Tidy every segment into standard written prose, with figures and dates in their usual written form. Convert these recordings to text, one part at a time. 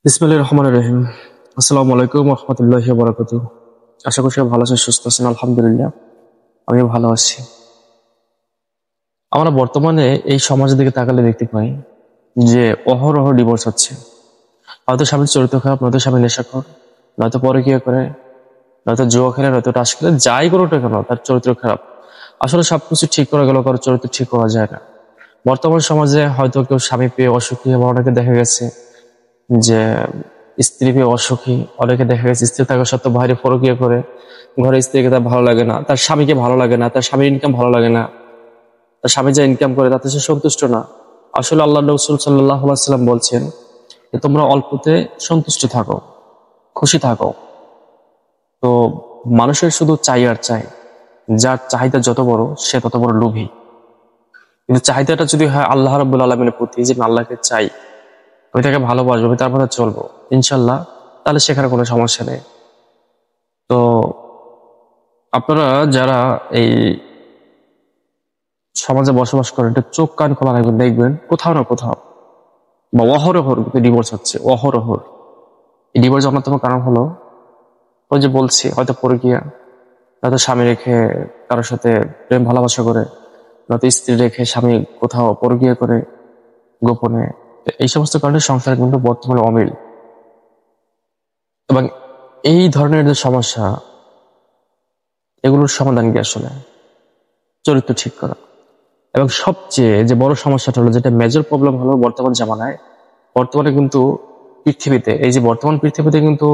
বিসমিল্লাহির রহমানির রহিম। আসসালামু আলাইকুম ওয়া রাহমাতুল্লাহি ওয়া বারাকাতুহু। আশা করি সবাই ভালো আছেন, সুস্থ আছেন। আলহামদুলিল্লাহ আমিও ভালো আছি। আমরা বর্তমানে এই সমাজের দিকে তাকালে দেখতে পাই যে অহরহ ডিভোর্স হচ্ছে। হয়তো স্বামীর চরিত্র খারাপ, নয়তো স্বামী নেশাখোর, নয়তো পরকীয়া করে, নয়তো জুয়া খেলে, নয়তো টাস খেলে, যাই করুক না কেন তার চরিত্র খারাপ। আসলে সবকিছু ঠিক করা গেল, কারো চরিত্র ঠিক করা যায় না। বর্তমান সমাজে হয়তো কেউ স্বামী পেয়ে অসুখী, আবার অনেকে দেখা গেছে যে স্ত্রী পেয়ে অসুখী। অনেকে দেখা গেছে স্ত্রী থাকা সত্ত্বেও বাইরে পরকীয়া করে, ঘরে স্ত্রীকে তার ভালো লাগে না, তার স্বামীকে ভালো লাগে না, তার স্বামীর ইনকাম ভালো লাগে না, তার স্বামী যা ইনকাম করে তাতে সে সন্তুষ্ট না। আসলে আল্লাহ রাসূল সাল্লাল্লাহু আলাইহি ওয়াসাল্লাম বলছেন যে তোমরা অল্পতে সন্তুষ্ট থাকো, খুশি থাকো। তো মানুষের শুধু চাই আর চাই, যার চাহিদা যত বড় সে তত বড় লোভী। কিন্তু চাহিদাটা যদি হয় আল্লাহ রাব্বুল আলামিনের প্রতি, যে আমি আল্লাহকে চাই, আমি তাকে ভালোবাসবো, আমি তারপরে চলবো ইনশাল্লাহ, তাহলে সেখানে কোনো সমস্যা নেই। তো আপনারা যারা এই সমাজে বসবাস করেন, এটা চোখ কান খোলা রাখবেন, দেখবেন কোথাও না কোথাও বা অহরহর ডিভোর্স হচ্ছে, অহরহর। এই ডিভোর্স অন্যতম কারণ হলো ওই যে বলছি, হয়তো পরকীয়া, হয়তো স্বামী রেখে কারোর সাথে প্রেম ভালোবাসা করে, নয়তো স্ত্রী রেখে স্বামী কোথাও পরকীয়া করে গোপনে। তো এই সমস্ত কারণে সংসার কিন্তু বর্তমানে অমিল। এবং এই ধরনের যে সমস্যা, এগুলোর সমাধান কি আসলে চরিত্র ঠিক করা। এবং সবচেয়ে যে বড় সমস্যাটা হলো, যেটা মেজর প্রবলেম হলো বর্তমান জামানায়, বর্তমানে কিন্তু পৃথিবীতে, এই যে বর্তমান পৃথিবীতে কিন্তু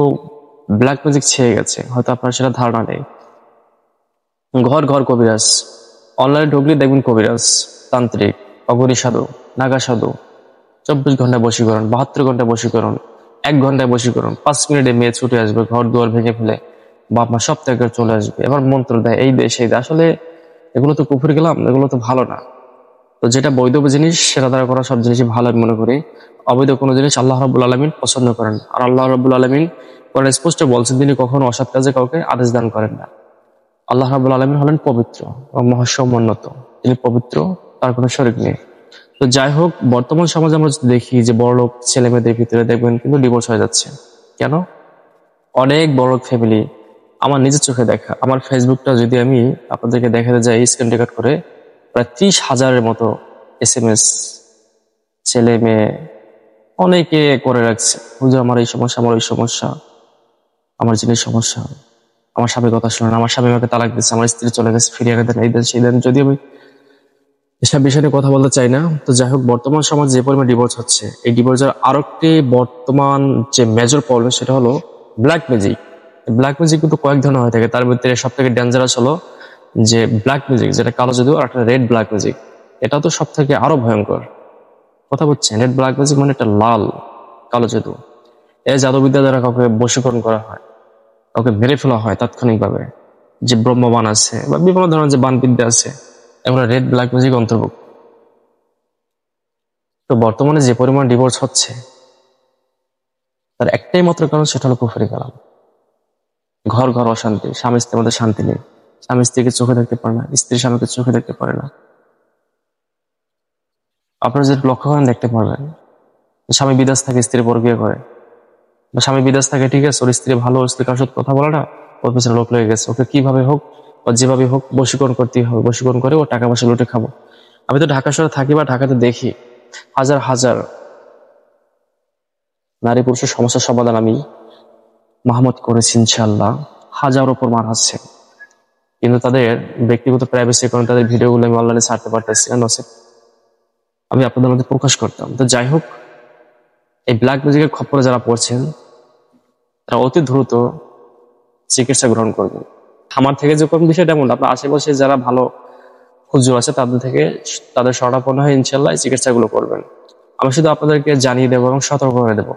ব্ল্যাক ম্যাজিক ছেয়ে গেছে, হয়তো আপনার সেটা ধারণা নেই। ঘর ঘর কবিরাজ, অনলাইনে ঢুকলে দেখবেন কবিরাজ, তান্ত্রিক, অগরি সাধু, নাগা সাধু, 24 ঘন্টায় বশীকরণ, 72 ঘন্টায় বশীকরণ, 1 ঘন্টায় বশীকরণ, 5 মিনিটে মেয়ে ছুটে আসবে, ঘর দুয়ার ভেঙে ফেলে, বাপ মা সব ত্যাগ করে চলে আসবে, এবার মন্ত্র দেয়, এই দেয় সেই দেয়। আসলে এগুলো তো কুফরি গেলাম, এগুলো তো ভালো না। তো যেটা বৈধ জিনিস সেটা দ্বারা করা সব জিনিসই ভালো আমি মনে করি। অবৈধ কোনো জিনিস আল্লাহ রাব্বুল আলামিন পছন্দ করেন না। আর আল্লাহ রাব্বুল আলামিন কোরআনে স্পষ্ট বলছেন, তিনি কখনো অসৎ কাজে কাউকে আদেশ দান করেন না। আল্লাহ রাব্বুল আলামিন হলেন পবিত্র এবং মহাসমুন্নত, তিনি পবিত্র, তার কোনো শরীক নেই। তো যাই হোক, বর্তমান সমাজে আমরা যদি দেখি যে বড়লোক ছেলে মেয়েদের ভিতরে দেখবেন কিন্তু ডিভোর্স হয়ে যাচ্ছে। কেন? অনেক বড় ফ্যামিলি, আমার নিজের চোখে দেখা, আমার ফেসবুকটা যদি আমি আপনাদেরকে দেখাতে যাই স্ক্রিন রেকর্ড করে, প্রায় 30,000-এর মতো SMS ছেলে মেয়ে অনেকে করে রাখছে, হুজুর আমার এই সমস্যা, আমার ওই সমস্যা, আমার জিনিস সমস্যা, আমার স্বামীর কথা শুনেন, আমার স্বামী আমাকে তালাক দিচ্ছে, আমার স্ত্রী চলে গেছে, ফিরিয়ে দেন, এই দেন সেই দেন। যদি আমি এসব বিষয় নিয়ে কথা বলতে চাই না। তো যাই হোক, বর্তমান সমাজ যে পরিমাণ ডিভোর্স হচ্ছে, এই ডিভোর্সের আরো একটি বর্তমান যে মেজর প্রবলেম সেটা হলো ব্ল্যাক ম্যাজিক। ব্ল্যাক ম্যাজিক কিন্তু কয়েক ধরনের হয়ে থাকে, তার মধ্যে সব থেকে ডেঞ্জারাস হলো যে ব্ল্যাক ম্যাজিক, যেটা কালো জাদু, আর একটা রেড ব্ল্যাক ম্যাজিক। এটা তো সব থেকে আরো ভয়ঙ্কর। কথা বলছেন, রেড ব্ল্যাক ম্যাজিক মানে একটা লাল কালো জাদু। এই জাদুবিদ্যা দ্বারা কাউকে বশীকরণ করা হয়, কাউকে মেরে ফেলা হয় তাৎক্ষণিকভাবে। যে ব্রহ্মবান আছে বা বিভিন্ন ধরনের যে বানবিদ্যা আছে, এগুলো রেড ব্ল্যাক ম্যাজিক অন্তর্ভুক্ত। তো বর্তমানে যে পরিমাণ ডিভোর্স হচ্ছে, তার একটাই মাত্র কারণ, সেটা হলো কুফরি কালাম। ঘর ঘর অশান্তি, স্বামী স্ত্রীর মধ্যে শান্তি নেই, স্বামী স্ত্রীকে চোখে দেখতে পারে না, স্ত্রী স্বামীকে চোখে দেখতে পারে না। আপনারা যদি লক্ষ্য করেন দেখতে পারবেন, স্বামী বিদেশ থাকে, স্ত্রী পরকীয়া করে, বা স্বামী বিদেশ থাকে, ঠিক আছে, ওর স্ত্রী ভালো, ওর স্ত্রী কারোর সাথে কথা বলে না, ওর পেছনে লোক লেগে গেছে, ওকে কিভাবে হোক বা যেভাবে হোক বশীকরণ করতেই হবে, বশীকরণ করে ও টাকা পয়সা লুটে খাবো। আমি তো ঢাকা শহরে থাকি বা ঢাকাতে দেখি, হাজার হাজার নারী পুরুষের সমস্যার সমাধান আমি মাহমুদ করেছি ইনশাল্লাহ। হাজার উপর মার আছে, কিন্তু তাদের ব্যক্তিগত প্রাইভেসির কারণে তাদের ভিডিওগুলো আমি অনলাইনে ছাড়তে পারতেছি না, নসিব আমি আপনাদের মধ্যে প্রকাশ করতাম। তো যাই হোক, এই ব্ল্যাক ম্যাজিকের খপ্পরে যারা পড়ছেন, তারা অতি দ্রুত চিকিৎসা গ্রহণ করবেন। আমার থেকে যে কোন বিষয়টা এমন, আপনার আশেপাশে যারা ভালো হুজুর আছে তাদের থেকে, তাদের শরণাপন্ন হয়ে ইনশাল্লাহ এই চিকিৎসাগুলো করবেন। আমি শুধু আপনাদেরকে জানিয়ে দেবো এবং সতর্ক করে দেবো।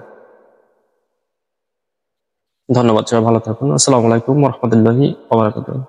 ধন্যবাদ, সবাই ভালো থাকুন। আসসালামু আলাইকুম ওয়া রাহমাতুল্লাহি ওয়া বারাকাতুহু।